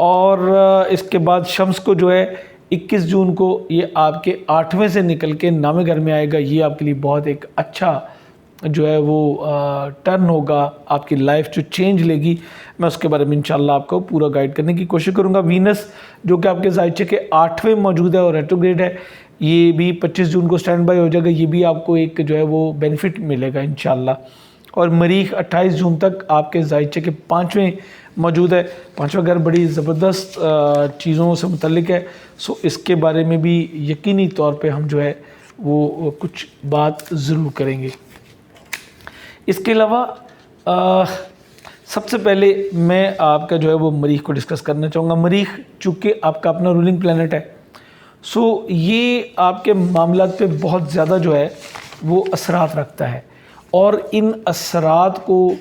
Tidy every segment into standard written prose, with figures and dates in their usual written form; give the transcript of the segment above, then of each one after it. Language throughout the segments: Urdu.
اور اس کے بعد شمس کو جو ہے 21 جون کو یہ آپ کے 8ویں سے نکل کے 9ویں گھر میں آئے گا. یہ آپ کے لیے بہت ایک اچھا جو ہے وہ ٹرن ہوگا, آپ کی لائف جو چینج لے گی. میں اس کے بارے میں انشاءاللہ آپ کو پورا گائیڈ کرنے کی کوشش کروں گا. وینس جو کہ آپ کے زائچے کے 8ویں موجود ہے اور ریٹروگریڈ ہے, یہ بھی 25 جون کو سٹینڈ بائی ہو جائے گا. یہ بھی آپ کو ایک جو ہے وہ بینیفٹ ملے گا انشاءاللہ. اور مریخ 28 جون تک آپ کے زائچے کے 5ویں موجود ہے. 5واں گھر بڑی زبردست چیزوں سے متعلق ہے, سو اس کے بارے میں بھی یقینی طور پہ ہم جو ہے وہ کچھ بات ضرور کریں گے. اس کے علاوہ سب سے پہلے میں آپ کا جو ہے وہ مریخ کو ڈسکس کرنا چاہوں گا. مریخ چونکہ آپ کا اپنا رولنگ پلانٹ ہے, سو یہ آپ کے معاملات پہ بہت زیادہ جو ہے وہ اثرات رکھتا ہے, اور ان اثرات کو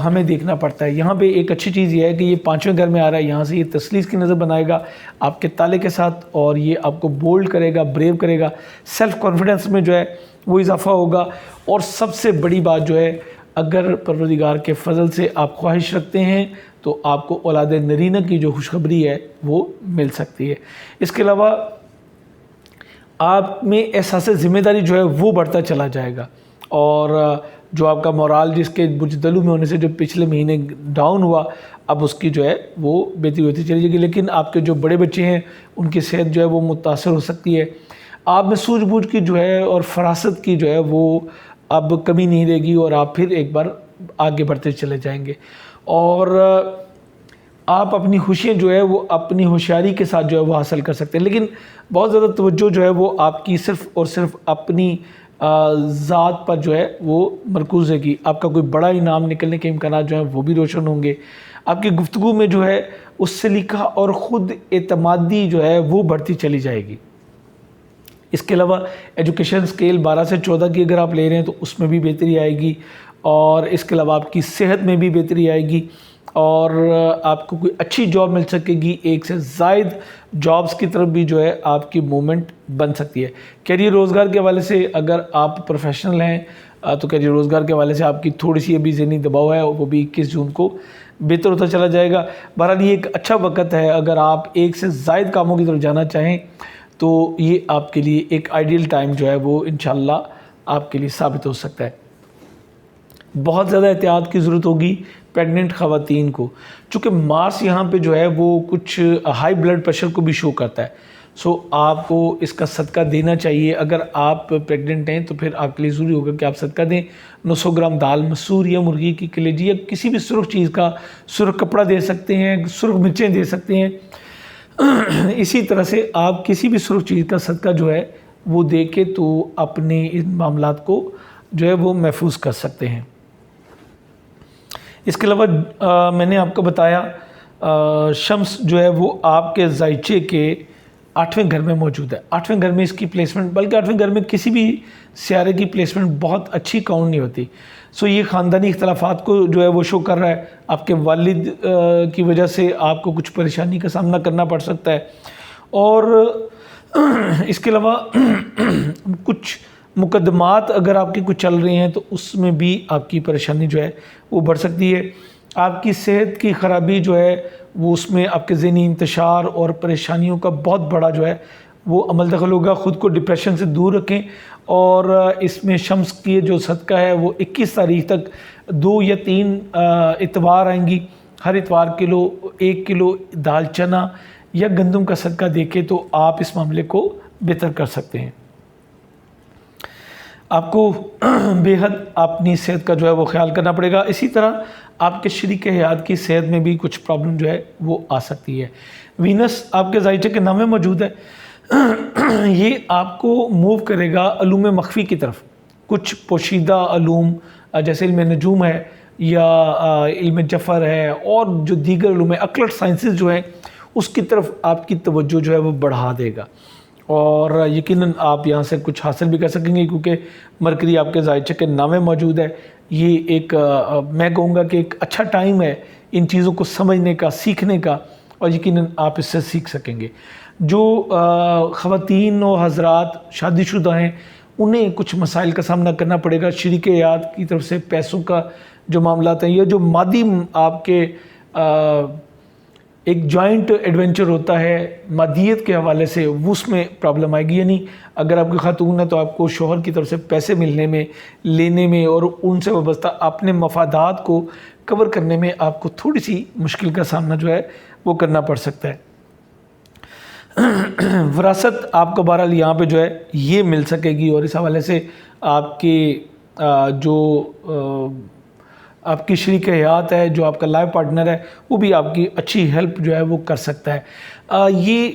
ہمیں دیکھنا پڑتا ہے. یہاں پہ ایک اچھی چیز یہ ہے کہ یہ 5ویں گھر میں آ رہا ہے, یہاں سے یہ تسلیث کی نظر بنائے گا آپ کے تالے کے ساتھ, اور یہ آپ کو بولڈ کرے گا, بریو کرے گا, سیلف کانفیڈنس میں جو ہے وہ اضافہ ہوگا. اور سب سے بڑی بات جو ہے, اگر پروردگار کے فضل سے آپ خواہش رکھتے ہیں تو آپ کو اولاد نرینہ کی جو خوشخبری ہے وہ مل سکتی ہے. اس کے علاوہ آپ میں احساس ذمہ داری جو ہے وہ بڑھتا چلا جائے گا, اور جو آپ کا مورال جس کے بجدلو میں ہونے سے جو پچھلے مہینے ڈاؤن ہوا, اب اس کی جو ہے وہ بہتری ہوتی چلی جائے گی. لیکن آپ کے جو بڑے بچے ہیں ان کی صحت جو ہے وہ متاثر ہو سکتی ہے. آپ میں سوجھ بوجھ کی جو ہے اور فراست کی جو ہے وہ اب کمی نہیں رہے گی, اور آپ پھر ایک بار آگے بڑھتے چلے جائیں گے. اور آپ اپنی خوشیاں جو ہے وہ اپنی ہوشیاری کے ساتھ جو ہے وہ حاصل کر سکتے ہیں. لیکن بہت زیادہ توجہ جو ہے وہ آپ کی صرف اور صرف اپنی ذات پر جو ہے وہ مرکوز ہے گی. آپ کا کوئی بڑا انعام نکلنے کے امکانات جو ہیں وہ بھی روشن ہوں گے. آپ کی گفتگو میں جو ہے اس سلیقہ اور خود اعتمادی جو ہے وہ بڑھتی چلی جائے گی. اس کے علاوہ ایجوکیشن سکیل 12 سے 14 کی اگر آپ لے رہے ہیں تو اس میں بھی بہتری آئے گی, اور اس کے علاوہ آپ کی صحت میں بھی بہتری آئے گی, اور آپ کو کوئی اچھی جاب مل سکے گی. ایک سے زائد جابز کی طرف بھی جو ہے آپ کی موومنٹ بن سکتی ہے. کیریئر روزگار کے حوالے سے اگر آپ پروفیشنل ہیں تو کیریئر روزگار کے حوالے سے آپ کی تھوڑی سی ابھی ذہنی دباؤ ہے, وہ بھی 21 جون کو بہتر ہوتا چلا جائے گا. بہرحال یہ ایک اچھا وقت ہے, اگر آپ ایک سے زائد کاموں کی طرف جانا چاہیں تو یہ آپ کے لیے ایک آئیڈیل ٹائم جو ہے وہ انشاءاللہ آپ کے لیے ثابت ہو سکتا ہے. بہت زیادہ احتیاط کی ضرورت ہوگی پریگننٹ خواتین کو, چونکہ مارس یہاں پہ جو ہے وہ کچھ ہائی بلڈ پریشر کو بھی شو کرتا ہے. سو آپ کو اس کا صدقہ دینا چاہیے. اگر آپ پریگننٹ ہیں تو پھر آپ کے لیے ضروری ہوگا کہ آپ صدقہ دیں. 900 گرام دال مسور یا مرغی کی کلیجی یا کسی بھی سرخ چیز کا, سرخ کپڑا دے سکتے ہیں, سرخ مرچیں دے سکتے ہیں. اسی طرح سے آپ کسی بھی سرخ چیز کا صدقہ جو ہے وہ دے کے تو اپنے ان معاملات کو جو ہے وہ محفوظ کر سکتے ہیں. اس کے علاوہ میں نے آپ کو بتایا شمس جو ہے وہ آپ کے زائچے کے 8ویں گھر میں موجود ہے. 8ویں گھر میں اس کی پلیسمنٹ, بلکہ 8ویں گھر میں کسی بھی سیارے کی پلیسمنٹ بہت اچھی کاؤنٹ نہیں ہوتی. سو یہ خاندانی اختلافات کو جو ہے وہ شو کر رہا ہے. آپ کے والد کی وجہ سے آپ کو کچھ پریشانی کا سامنا کرنا پڑ سکتا ہے, اور اس کے علاوہ کچھ مقدمات اگر آپ کے کچھ چل رہے ہیں تو اس میں بھی آپ کی پریشانی جو ہے وہ بڑھ سکتی ہے. آپ کی صحت کی خرابی جو ہے وہ اس میں آپ کے ذہنی انتشار اور پریشانیوں کا بہت بڑا جو ہے وہ عمل دخل ہوگا. خود کو ڈپریشن سے دور رکھیں, اور اس میں شمس کی جو صدقہ ہے وہ 21 تاریخ تک 2 یا 3 اتوار آئیں گی. ہر اتوار 1 کلو دال چنا یا گندم کا صدقہ دے کے تو آپ اس معاملے کو بہتر کر سکتے ہیں. آپ کو بے حد اپنی صحت کا جو ہے وہ خیال کرنا پڑے گا. اسی طرح آپ کے شریک حیات کی صحت میں بھی کچھ پرابلم جو ہے وہ آ سکتی ہے. وینس آپ کے زائچے کے نام میں موجود ہے. یہ آپ کو موو کرے گا علوم مخفی کی طرف. کچھ پوشیدہ علوم جیسے علم نجوم ہے یا علم جفر ہے, اور جو دیگر علوم اکلٹ سائنسز جو ہیں اس کی طرف آپ کی توجہ جو ہے وہ بڑھا دے گا, اور یقیناً آپ یہاں سے کچھ حاصل بھی کر سکیں گے, کیونکہ مرکری آپ کے زائچے کے نام میں موجود ہے. یہ ایک میں کہوں گا کہ ایک اچھا ٹائم ہے ان چیزوں کو سمجھنے کا, سیکھنے کا, اور یقیناً آپ اس سے سیکھ سکیں گے. جو خواتین و حضرات شادی شدہ ہیں انہیں کچھ مسائل کا سامنا کرنا پڑے گا. شریک حیات کی طرف سے پیسوں کا جو معاملات ہیں, یا جو مادی آپ کے ایک جوائنٹ ایڈونچر ہوتا ہے مادیت کے حوالے سے، وہ اس میں پرابلم آئے گی. یعنی اگر آپ کی خاتون ہے تو آپ کو شوہر کی طرف سے پیسے ملنے میں، لینے میں اور ان سے وابستہ اپنے مفادات کو کور کرنے میں آپ کو تھوڑی سی مشکل کا سامنا جو ہے وہ کرنا پڑ سکتا ہے. وراثت آپ کو بہرحال یہاں پہ جو ہے یہ مل سکے گی، اور اس حوالے سے آپ کے جو آپ کی شریک حیات ہے، جو آپ کا لائف پارٹنر ہے، وہ بھی آپ کی اچھی ہیلپ جو ہے وہ کر سکتا ہے. یہ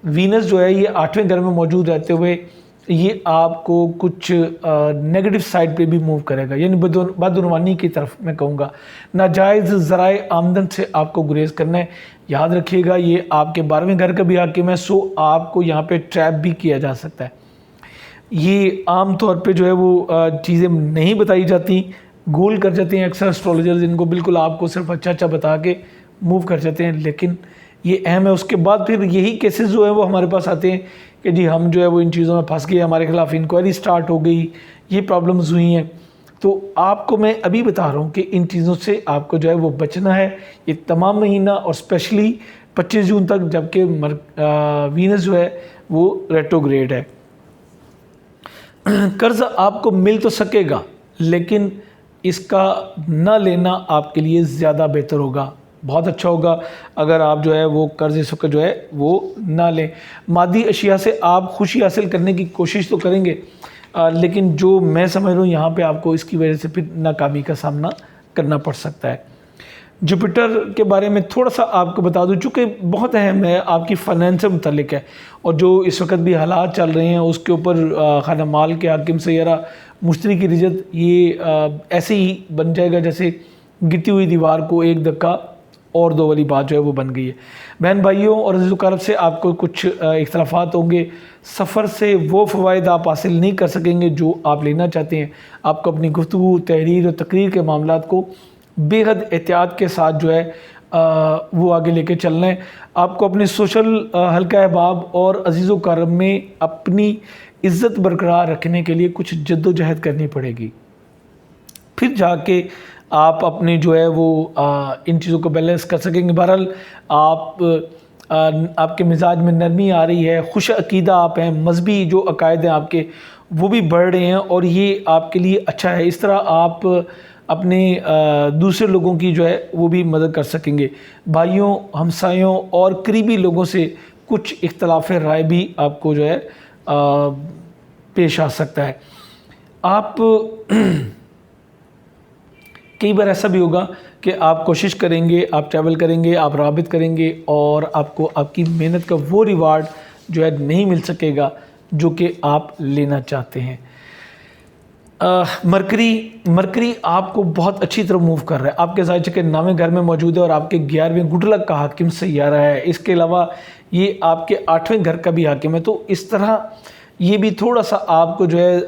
وینس جو ہے یہ 8ویں گھر میں موجود رہتے ہوئے یہ آپ کو کچھ نیگیٹو سائڈ پہ بھی موو کرے گا، یعنی بدعنوانی کی طرف میں کہوں گا. ناجائز ذرائع آمدن سے آپ کو گریز کرنا ہے. یاد رکھیے گا یہ آپ کے 12ویں گھر کا بھی حاکم ہے، سو آپ کو یہاں پہ ٹریپ بھی کیا جا سکتا ہے. یہ عام طور پہ جو ہے وہ چیزیں نہیں بتائی جاتی، گول کر جاتے ہیں اکثر اسٹرولوجرز ان کو، بالکل آپ کو صرف اچھا بتا کے موو کر جاتے ہیں، لیکن یہ اہم ہے. اس کے بعد پھر یہی کیسز جو ہے وہ ہمارے پاس آتے ہیں کہ جی ہم جو ہے وہ ان چیزوں میں پھنس گئے، ہمارے خلاف انکوائری سٹارٹ ہو گئی، یہ پرابلمز ہوئی ہیں. تو آپ کو میں ابھی بتا رہا ہوں کہ ان چیزوں سے آپ کو جو ہے وہ بچنا ہے. یہ تمام مہینہ اور اسپیشلی 25 جون تک، جبکہ وینس جو ہے وہ ریٹروگریڈ ہے. قرض آپ کو مل تو سکے گا، لیکن اس کا نہ لینا آپ کے لیے زیادہ بہتر ہوگا. بہت اچھا ہوگا اگر آپ جو ہے وہ قرض اس وقت جو ہے وہ نہ لیں. مادی اشیاء سے آپ خوشی حاصل کرنے کی کوشش تو کریں گے، لیکن جو میں سمجھ رہا ہوں یہاں پہ آپ کو اس کی وجہ سے پھر ناکامی کا سامنا کرنا پڑ سکتا ہے. جوپیٹر کے بارے میں تھوڑا سا آپ کو بتا دوں، چونکہ بہت اہم ہے، آپ کی فائنینس سے متعلق ہے، اور جو اس وقت بھی حالات چل رہے ہیں اس کے اوپر خانہ مال کے حاکم سیارہ مشتری کی رجت یہ ایسے ہی بن جائے گا جیسے گرتی ہوئی دیوار کو ایک دھکا اور دو والی بات جو ہے وہ بن گئی ہے. بہن بھائیوں اور عزیز و اقارب سے آپ کو کچھ اختلافات ہوں گے. سفر سے وہ فوائد آپ حاصل نہیں کر سکیں گے جو آپ لینا چاہتے ہیں. آپ کو اپنی گفتگو، تحریر اور تقریر کے معاملات کو بے حد احتیاط کے ساتھ جو ہے وہ آگے لے کے چلنا ہے. آپ کو اپنے سوشل حلقہ احباب اور عزیز و اقارب میں اپنی عزت برقرار رکھنے کے لیے کچھ جد و جہد کرنی پڑے گی، پھر جا کے آپ اپنے جو ہے وہ ان چیزوں کو بیلنس کر سکیں گے. بہرحال آپ کے مزاج میں نرمی آ رہی ہے، خوش عقیدہ آپ ہیں، مذہبی جو عقائد ہیں آپ کے وہ بھی بڑھ رہے ہیں، اور یہ آپ کے لیے اچھا ہے. اس طرح آپ اپنے دوسرے لوگوں کی جو ہے وہ بھی مدد کر سکیں گے. بھائیوں، ہمسایوں اور قریبی لوگوں سے کچھ اختلاف رائے بھی آپ کو جو ہے پیش آ سکتا ہے. آپ کئی بار ایسا بھی ہوگا کہ آپ کوشش کریں گے، آپ ٹریول کریں گے، آپ رابط کریں گے، اور آپ کو آپ کی محنت کا وہ ریوارڈ جو ہے نہیں مل سکے گا جو کہ آپ لینا چاہتے ہیں. مرکری آپ کو بہت اچھی طرح موو کر رہا ہے، آپ کے ظاہر کے 9ویں گھر میں موجود ہے اور آپ کے 11ویں گڈ لک کا حاکم سیارہ ہے. اس کے علاوہ یہ آپ کے 8ویں گھر کا بھی حاکم ہے، تو اس طرح یہ بھی تھوڑا سا آپ کو جو ہے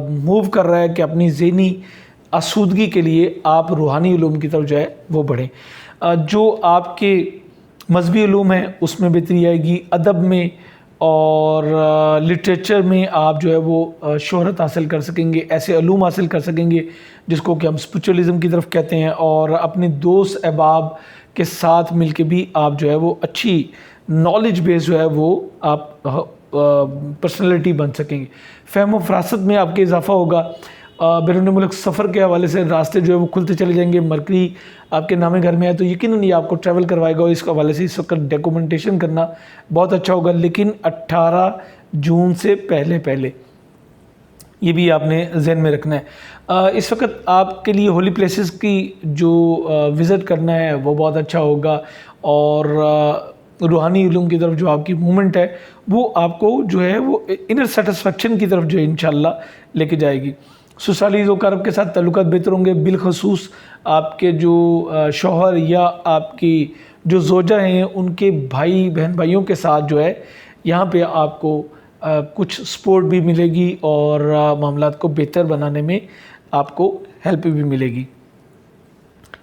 موو کر رہا ہے کہ اپنی ذہنی آسودگی کے لیے آپ روحانی علوم کی طرف جو ہے وہ بڑھیں. جو آپ کے مذہبی علوم ہیں اس میں بہتری آئے گی. ادب میں اور لٹریچر میں آپ جو ہے وہ شہرت حاصل کر سکیں گے، ایسے علوم حاصل کر سکیں گے جس کو کہ ہم اسپرچولیزم کی طرف کہتے ہیں، اور اپنے دوست احباب کے ساتھ مل کے بھی آپ جو ہے وہ اچھی نالج بیس جو ہے وہ آپ پرسنالٹی بن سکیں گے. فہم و فراست میں آپ کے اضافہ ہوگا. بیرون ملک سفر کے حوالے سے راستے جو ہے وہ کھلتے چلے جائیں گے. مرکری آپ کے 9ویں گھر میں ہے تو یقیناً یہ آپ کو ٹریول کروائے گا، اور اس کے حوالے سے اس وقت ڈاکومنٹیشن کرنا بہت اچھا ہوگا، لیکن 18 جون سے پہلے یہ بھی آپ نے ذہن میں رکھنا ہے. اس وقت آپ کے لیے ہولی پلیسز کی جو وزٹ کرنا ہے وہ بہت اچھا ہوگا، اور روحانی علوم کی طرف جو آپ کی موومنٹ ہے وہ آپ کو جو ہے وہ انر سیٹسفیکشن کی طرف جو ہے انشاءاللہ لے کے جائے گی. سسرالی ذوقارب کے ساتھ تعلقات بہتر ہوں گے، بالخصوص آپ کے جو شوہر یا آپ کی جو زوجہ ہیں ان کے بہن بھائیوں کے ساتھ جو ہے یہاں پہ آپ کو کچھ سپورٹ بھی ملے گی، اور معاملات کو بہتر بنانے میں آپ کو ہیلپ بھی ملے گی.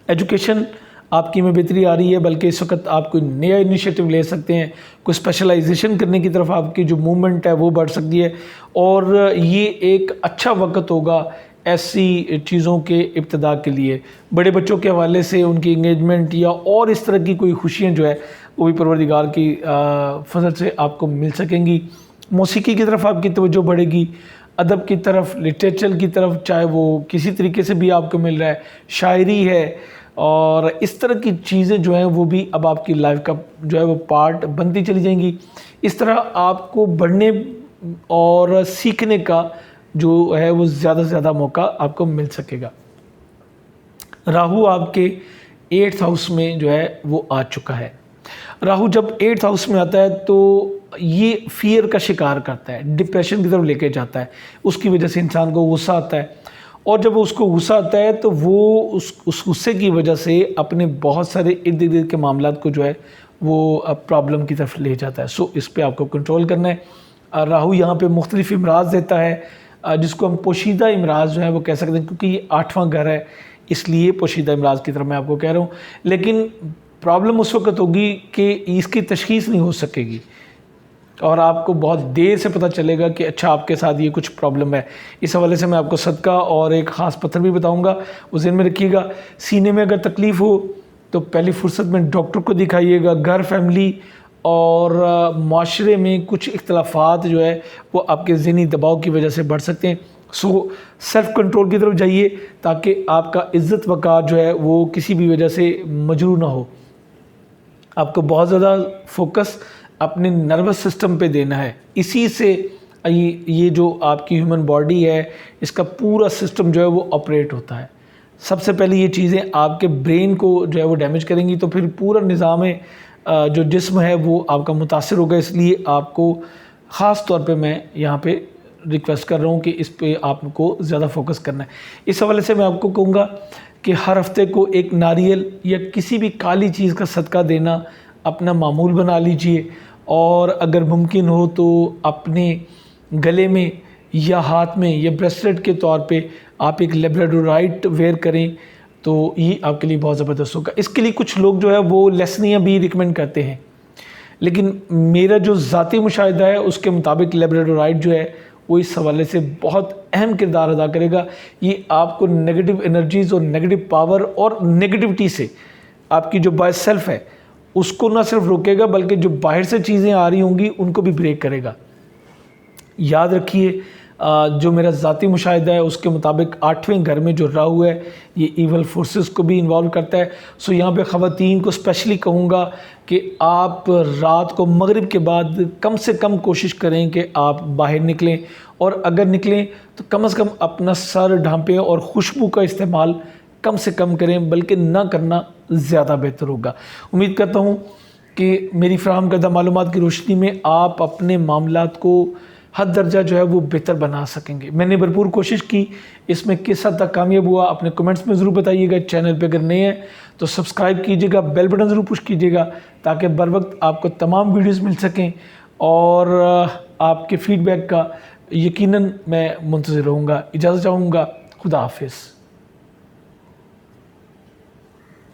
ایجوکیشن آپ کی میں بہتری آ رہی ہے، بلکہ اس وقت آپ کوئی نیا انیشیٹو لے سکتے ہیں، کوئی اسپیشلائزیشن کرنے کی طرف آپ کی جو موومنٹ ہے وہ بڑھ سکتی ہے، اور یہ ایک اچھا وقت ہوگا ایسی چیزوں کے ابتدا کے لیے بڑے بچوں کے حوالے سے ان کی انگیجمنٹ یا اور اس طرح کی کوئی خوشیاں جو ہے وہ بھی پروردگار کی فضل سے آپ کو مل سکیں گی. موسیقی کی طرف آپ کی توجہ بڑھے گی, ادب کی طرف, لٹریچر کی طرف, چاہے وہ کسی طریقے سے بھی آپ کو مل رہا ہے, شاعری ہے, اور اس طرح کی چیزیں جو ہیں وہ بھی اب آپ کی لائف کا جو ہے وہ پارٹ بنتی چلی جائیں گی. اس طرح آپ کو بڑھنے اور سیکھنے کا جو ہے وہ زیادہ سے زیادہ موقع آپ کو مل سکے گا. راہو آپ کے 8th ہاؤس میں جو ہے وہ آ چکا ہے. راہو جب 8th ہاؤس میں آتا ہے تو یہ فیئر کا شکار کرتا ہے, ڈپریشن کی طرف لے کے جاتا ہے. اس کی وجہ سے انسان کو غصہ آتا ہے, اور جب اس کو غصہ آتا ہے تو وہ اس غصے کی وجہ سے اپنے بہت سارے ارد گرد کے معاملات کو جو ہے وہ پرابلم کی طرف لے جاتا ہے. سو اس پہ آپ کو کنٹرول کرنا ہے. راہو یہاں پہ مختلف امراض دیتا ہے, جس کو ہم پوشیدہ امراض جو ہیں وہ کہہ سکتے ہیں, کیونکہ یہ 8واں گھر ہے اس لیے پوشیدہ امراض کی طرف میں آپ کو کہہ رہا ہوں. لیکن پرابلم اس وقت ہوگی کہ اس کی تشخیص نہیں ہو سکے گی, اور آپ کو بہت دیر سے پتہ چلے گا کہ اچھا آپ کے ساتھ یہ کچھ پرابلم ہے. اس حوالے سے میں آپ کو صدقہ اور ایک خاص پتھر بھی بتاؤں گا, وہ ذہن میں رکھیے گا. سینے میں اگر تکلیف ہو تو پہلی فرصت میں ڈاکٹر کو دکھائیے گا. گھر, فیملی اور معاشرے میں کچھ اختلافات جو ہے وہ آپ کے ذہنی دباؤ کی وجہ سے بڑھ سکتے ہیں. سو سیلف کنٹرول کی طرف جائیے تاکہ آپ کا عزت وقار جو ہے وہ کسی بھی وجہ سے مجروح نہ ہو. آپ کو بہت زیادہ فوکس اپنے نروس سسٹم پہ دینا ہے. اسی سے یہ جو آپ کی ہیومن باڈی ہے اس کا پورا سسٹم جو ہے وہ آپریٹ ہوتا ہے. سب سے پہلے یہ چیزیں آپ کے برین کو جو ہے وہ ڈیمیج کریں گی تو پھر پورا نظام جو جسم ہے وہ آپ کا متاثر ہوگا. اس لیے آپ کو خاص طور پہ میں یہاں پہ ریکویسٹ کر رہا ہوں کہ اس پہ آپ کو زیادہ فوکس کرنا ہے. اس حوالے سے میں آپ کو کہوں گا کہ ہر ہفتے کو ایک ناریل یا کسی بھی کالی چیز کا صدقہ دینا اپنا معمول بنا لیجئے, اور اگر ممکن ہو تو اپنے گلے میں یا ہاتھ میں یا بریسلیٹ کے طور پہ آپ ایک لیبراڈورائٹ ویئر کریں تو یہ آپ کے لیے بہت زبردست ہوگا. اس کے لیے کچھ لوگ جو ہے وہ لیسنیاں بھی ریکمینڈ کرتے ہیں, لیکن میرا جو ذاتی مشاہدہ ہے اس کے مطابق لیبراڈورائٹ جو ہے وہ اس حوالے سے بہت اہم کردار ادا کرے گا. یہ آپ کو نیگیٹو انرجیز اور نیگیٹو پاور اور نیگیٹیوٹی سے آپ کی جو بائی سیلف ہے اس کو نہ صرف روکے گا بلکہ جو باہر سے چیزیں آ رہی ہوں گی ان کو بھی بریک کرے گا. یاد رکھیے جو میرا ذاتی مشاہدہ ہے اس کے مطابق 8ویں گھر میں جو راہو ہے یہ ایول فورسز کو بھی انوالو کرتا ہے. سو یہاں پہ خواتین کو اسپیشلی کہوں گا کہ آپ رات کو مغرب کے بعد کم سے کم کوشش کریں کہ آپ باہر نکلیں, اور اگر نکلیں تو کم از کم اپنا سر ڈھانپیں اور خوشبو کا استعمال کم سے کم کریں, بلکہ نہ کرنا زیادہ بہتر ہوگا. امید کرتا ہوں کہ میری فراہم کردہ معلومات کی روشنی میں آپ اپنے معاملات کو حد درجہ جو ہے وہ بہتر بنا سکیں گے. میں نے بھرپور کوشش کی, اس میں کس حد تک کامیاب ہوا اپنے کمنٹس میں ضرور بتائیے گا. چینل پہ اگر نئے ہیں تو سبسکرائب کیجیے گا, بیل بٹن ضرور پش کیجیے گا تاکہ بر وقت آپ کو تمام ویڈیوز مل سکیں, اور آپ کے فیڈ بیک کا یقیناً میں منتظر رہوں گا. اجازت چاہوں گا. خدا حافظ.